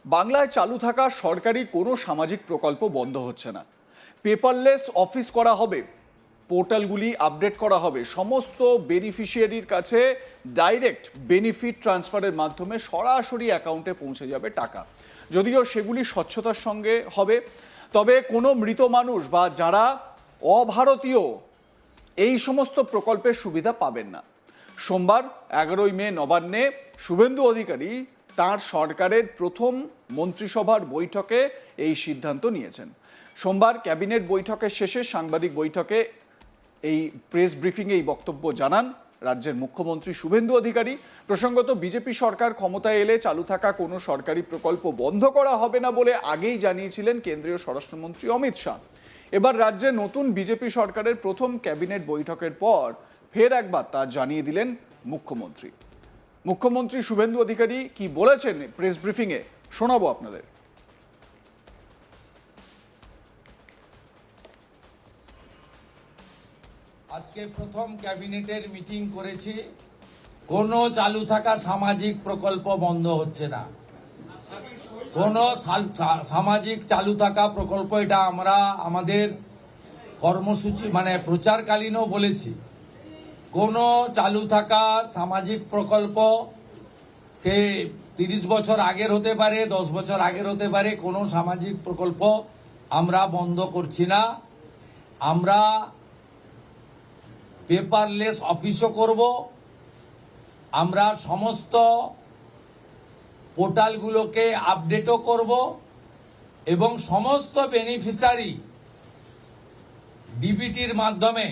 বাংলায় চালু থাকা সরকারি কোনো সামাজিক প্রকল্প বন্ধ হচ্ছে না। পেপারলেস অফিস করা হবে, পোর্টালগুলি আপডেট করা হবে, সমস্ত বেনিফিশিয়ারির কাছে ডাইরেক্ট বেনিফিট ট্রান্সফারের মাধ্যমে সরাসরি অ্যাকাউন্টে পৌঁছে যাবে টাকা। যদিও সেগুলি স্বচ্ছতার সঙ্গে হবে, তবে কোনো মৃত মানুষ বা যারা অভারতীয় এই সমস্ত প্রকল্পের সুবিধা পাবেন না। সোমবার 11ই মে নবান্নে শুভেন্দু অধিকারী তার সরকারের প্রথম মন্ত্রিসভার বৈঠকে এই সিদ্ধান্ত নিয়েছেন। সোমবার ক্যাবিনেট বৈঠকের শেষে সাংবাদিক বৈঠকে এই প্রেস ব্রিফিংয়ে এই বক্তব্য জানান রাজ্যের মুখ্যমন্ত্রী শুভেন্দু অধিকারী। প্রসঙ্গত, বিজেপি সরকার ক্ষমতায় এলে চালু থাকা কোনো সরকারি প্রকল্প বন্ধ করা হবে না বলে আগেই জানিয়েছিলেন কেন্দ্রীয় স্বরাষ্ট্রমন্ত্রী অমিত শাহ। এবার রাজ্যে নতুন বিজেপি সরকারের প্রথম ক্যাবিনেট বৈঠকের পর ফের একবার তা জানিয়ে দিলেন মুখ্যমন্ত্রী। মুখ্যমন্ত্রী শুভেন্দু অধিকারী কি বলেছেন প্রেস ব্রিফিংয়ে শোনাবো আপনাদের। আজকে প্রথম ক্যাবিনেটের মিটিং করেছি। কোনো চালু থাকা সামাজিক প্রকল্প বন্ধ হচ্ছে না। কোনো সামাজিক চালু থাকা প্রকল্প, এটা আমরা আমাদের কর্মসূচি প্রচারকালীনও বলেছি। কোনো চালু থাকা সামাজিক প্রকল্প সে 30 বছর আগের হতে পারে, 10 বছর আগের হতে পারে, কোনো সামাজিক প্রকল্প আমরা বন্ধ করছি না। আমরা পেপারলেস অফিসও করব। আমরা সমস্ত পোর্টালগুলোকে আপডেটও করব এবং সমস্ত বেনিফিশিয়ারি ডিবিটির মাধ্যমে,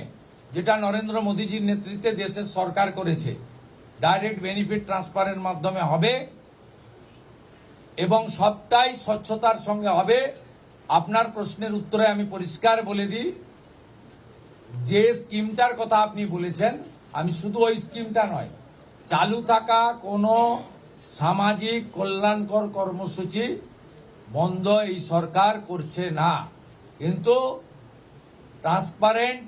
যেটা নরেন্দ্র মোদীজির নেতৃত্বে দেশের সরকার করেছে, ডাইরেক্ট বেনিফিট ট্রান্সফারের মাধ্যমে হবে এবং সবটাই স্বচ্ছতার সঙ্গে হবে। আপনার প্রশ্নের উত্তরে আমি পরিষ্কার বলে দিই, যে স্কিমটার কথা আপনি বলেছেন, আমি শুধু ওই স্কিমটা নয়, চালু থাকা কোনো সামাজিক কল্যাণকর কর্মসূচি বন্ধ এই সরকার করছে না। কিন্তু ট্রান্সপারেন্ট,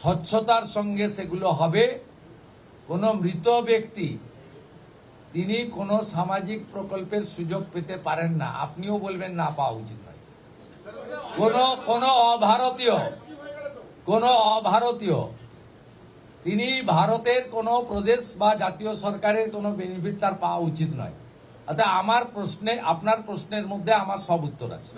স্বচ্ছতার সঙ্গে সেগুলো হবে। কোনো মৃত ব্যক্তি তিনি কোনো সামাজিক প্রকল্পের সুযোগ পেতে পারেন না, আপনিও বলবেন না পাওয়া উচিত নয়। কোনো অভারতীয় তিনি ভারতের কোনো প্রদেশ বা জাতীয় সরকারের কোনো বেনিফিট তার পাওয়া উচিত নয়। অর্থাৎ আপনার প্রশ্নের মধ্যে আমার সব উত্তর আছে।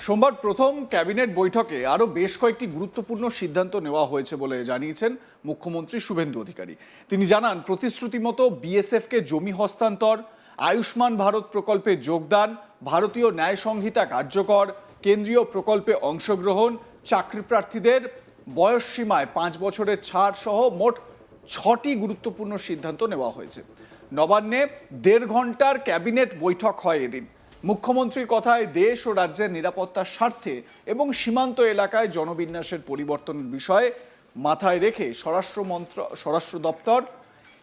সোমবার প্রথম ক্যাবিনেট বৈঠকে আরও বেশ কয়েকটি গুরুত্বপূর্ণ সিদ্ধান্ত নেওয়া হয়েছে বলে জানিয়েছেন মুখ্যমন্ত্রী শুভেন্দু অধিকারী। তিনি জানান, প্রতিশ্রুতি মতো বিএসএফকে জমি হস্তান্তর, আয়ুষ্মান ভারত প্রকল্পে যোগদান, ভারতীয় ন্যায় সংহিতা কার্যকর, কেন্দ্রীয় প্রকল্পে অংশগ্রহণ, চাকরি প্রার্থীদের বয়স সীমায় 5 বছরের ছাড় সহ মোট 6টি গুরুত্বপূর্ণ সিদ্ধান্ত নেওয়া হয়েছে। নবান্নে 1.5 ঘন্টার ক্যাবিনেট বৈঠক হয় এদিন। মুখ্যমন্ত্রীর কথায় দেশ ও রাজ্যের নিরাপত্তার স্বার্থে এবং সীমান্ত এলাকায় জনবিন্যাসের পরিবর্তনের বিষয়ে মাথায় রেখে স্বরাষ্ট্র দপ্তর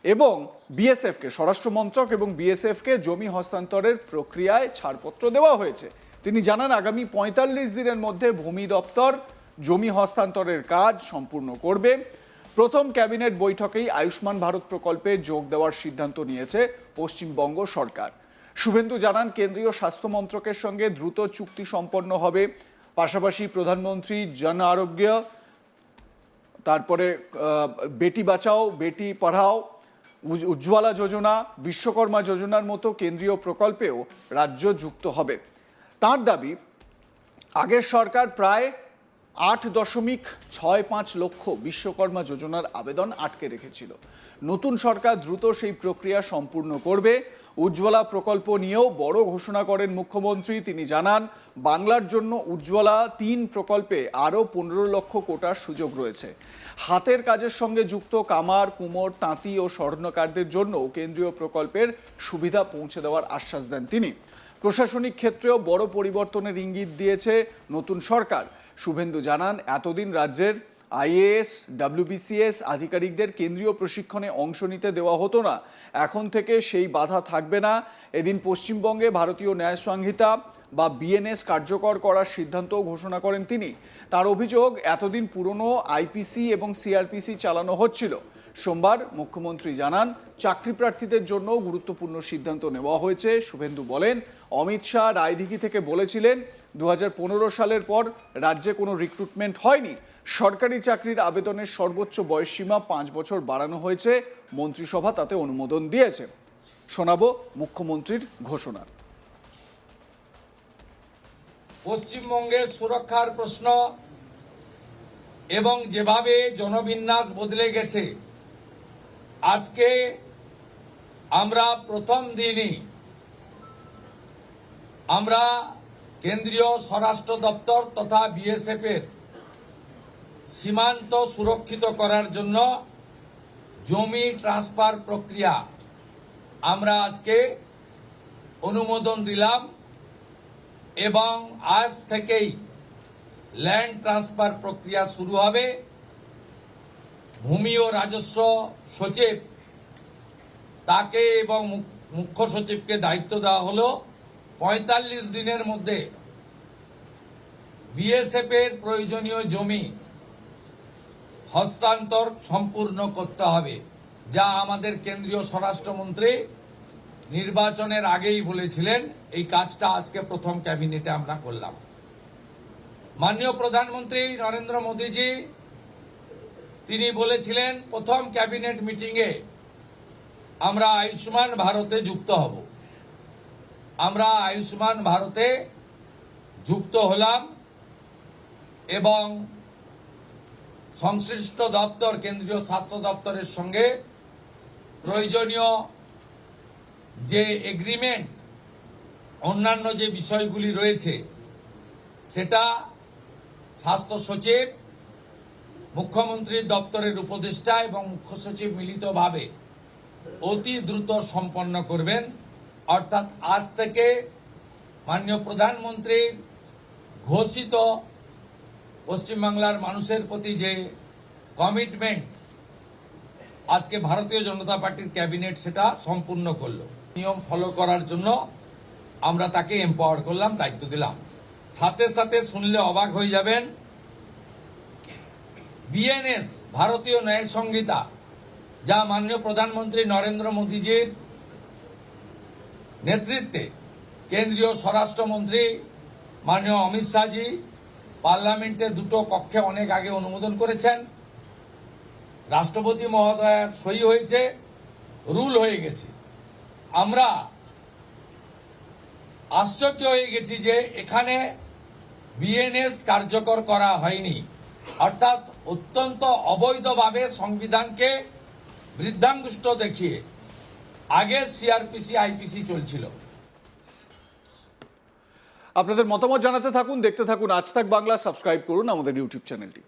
এবং বিএসএফকে, স্বরাষ্ট্র মন্ত্রক এবং বিএসএফকে জমি হস্তান্তরের প্রক্রিয়ায় ছাড়পত্র দেওয়া হয়েছে। তিনি জানান, আগামী 45 দিনের মধ্যে ভূমি দপ্তর জমি হস্তান্তরের কাজ সম্পূর্ণ করবে। প্রথম ক্যাবিনেট বৈঠকেই আয়ুষ্মান ভারত প্রকল্পে যোগ দেওয়ার সিদ্ধান্ত নিয়েছে পশ্চিমবঙ্গ সরকার। শুভেন্দু জানান, কেন্দ্রীয় স্বাস্থ্য মন্ত্রকের সঙ্গে দ্রুত চুক্তি সম্পন্ন হবে। পাশাপাশি প্রধানমন্ত্রী জন আরোগ্য, তারপরে বেটি বাঁচাও বেটি পড়াও, উজ্জ্বলা যোজনা, বিশ্বকর্মা যোজনার মতো কেন্দ্রীয় প্রকল্পেও রাজ্য যুক্ত হবে। তার দাবি, আগের সরকার প্রায় 8.65 লক্ষ বিশ্বকর্মা যোজনার আবেদন আটকে রেখেছিল। নতুন সরকার দ্রুত সেই প্রক্রিয়া সম্পূর্ণ করবে। উজ্জ্বলা প্রকল্প নিয়েও বড় ঘোষণা করেন মুখ্যমন্ত্রী। তিনি জানান, বাংলার জন্য উজ্জ্বলা 3 প্রকল্পে আরও 15 লক্ষ কোটার সুযোগ রয়েছে। হাতের কাজের সঙ্গে যুক্ত কামার, কুমোর, তাঁতি ও স্বর্ণকারদের জন্য কেন্দ্রীয় প্রকল্পের সুবিধা পৌঁছে দেওয়ার আশ্বাস দেন তিনি। প্রশাসনিক ক্ষেত্রেও বড় পরিবর্তনের ইঙ্গিত দিয়েছে নতুন সরকার। শুভেন্দু জানান, এতদিন রাজ্যের আইএএস, ডব্লিউবিসিএস আধিকারিকদের কেন্দ্রীয় প্রশিক্ষণে অংশ নিতে দেওয়া হতো না, এখন থেকে সেই বাধা থাকবে না। এদিন পশ্চিমবঙ্গে ভারতীয় ন্যায় সংহিতা বা বিএনএস কার্যকর করার সিদ্ধান্তও ঘোষণা করেন তিনি। তার অভিযোগ, এতদিন পুরনো আইপিসি এবং সিআরপিসি চালানো হচ্ছিল, সোমবার মুখ্যমন্ত্রী জানান, চাকরি প্রার্থীদের জন্য গুরুত্বপূর্ণ সিদ্ধান্ত নেওয়া হয়েছে। শুভেন্দু বলেন, অমিত শাহ রায়দিঘি থেকে বলেছিলেন 2015 সালের পর রাজ্যে কোনো রিক্রুটমেন্ট হয়নি। সরকারি চাকরির আবেদনের সর্বোচ্চ বয়সসীমা 5 বছর বাড়ানো হয়েছে। মন্ত্রিসভা তাতে অনুমোদন দিয়েছে। শোনাবো মুখ্যমন্ত্রীর ঘোষণা। পশ্চিমবঙ্গের সুরক্ষার প্রশ্ন এবং যেভাবে জনবিন্যাস বদলে গেছে, আজকে আমরা প্রথম দিনই আমরা কেন্দ্রীয় স্বরাষ্ট্র দপ্তর তথা বিএসএফ এর সীমান্ত সুরক্ষিত করার জন্য জমি ট্রান্সফার প্রক্রিয়া আমরা আজকে অনুমোদন দিলাম এবং আজ থেকেই ল্যান্ড ট্রান্সফার প্রক্রিয়া শুরু হবে। ভূমি ও রাজস্ব সচিব তাকে এবং মুখ্য সচিবকে দায়িত্ব দেওয়া হলো 45 দিনের মধ্যে বিএসএফ এর প্রয়োজনীয় জমি হস্তান্তর সম্পূর্ণ করতে হবে, যা আমাদের কেন্দ্রীয় স্বরাষ্ট্রমন্ত্রী নির্বাচনের আগেই বলেছিলেন। এই কাজটা আজকে প্রথম ক্যাবিনেটে আমরা করলাম। মাননীয় প্রধানমন্ত্রী নরেন্দ্র মোদীজি তিনি বলেছিলেন প্রথম ক্যাবিনেট মিটিংয়ে আমরা আয়ুষ্মান ভারতে যুক্ত হব। আমরা আয়ুষ্মান ভারতে যুক্ত হলাম এবং সংশ্লিষ্ট দপ্তর কেন্দ্রীয় স্বাস্থ্য দপ্তরের সঙ্গে প্রয়োজনীয় যে এগ্রিমেন্ট অন্যান্য যে বিষয়গুলি রয়েছে সেটা স্বাস্থ্য সচিব, মুখ্যমন্ত্রীর দপ্তরের উপদেষ্টা এবং মুখ্য সচিব মিলিতভাবে অতি দ্রুত সম্পন্ন করবেন। অর্থাৎ আজ থেকে মাননীয় প্রধানমন্ত্রীর ঘোষিত পশ্চিমবাংলার মানুষের প্রতি যে কমিটমেন্ট আজকে ভারতীয় জনতা পার্টির ক্যাবিনেট সেটা সম্পূর্ণ করলো। নিয়ম ফলো করার জন্য আমরা তাকে এম্পাওয়ার করলাম, দায়িত্ব দিলাম। সাথে সাথে শুনলে অবাক হয়ে যাবেন, বিএনএস ভারতীয় ন্যায় সংহিতা, যা মাননীয় প্রধানমন্ত্রী নরেন্দ্র মোদীজির নেতৃত্বে কেন্দ্রীয় স্বরাষ্ট্রমন্ত্রী মাননীয় অমিত শাহজি পার্লামেন্টে দুটো কক্ষে অনেক আগে অনুমোদন করেছেন। রাষ্ট্রপতি মহোদয়ের সই হয়েছে, রুল হয়ে গেছে। আমরা আশ্চর্য হয়ে গেছি যে এখানে বিএনএস কার্যকর করা হয়নি, অর্থাৎ অত্যন্ত অবৈধভাবে সংবিধানকে বৃদ্ধাঙ্গুষ্ঠ দেখিয়ে আগে সিআরপিসি আইপিসি চলছিল। আপনাদের মতামত জানাতে থাকুন, দেখতে থাকুন আজ তাক বাংলা। সাবস্ক্রাইব করুন আমাদের ইউটিউব চ্যানেলটি।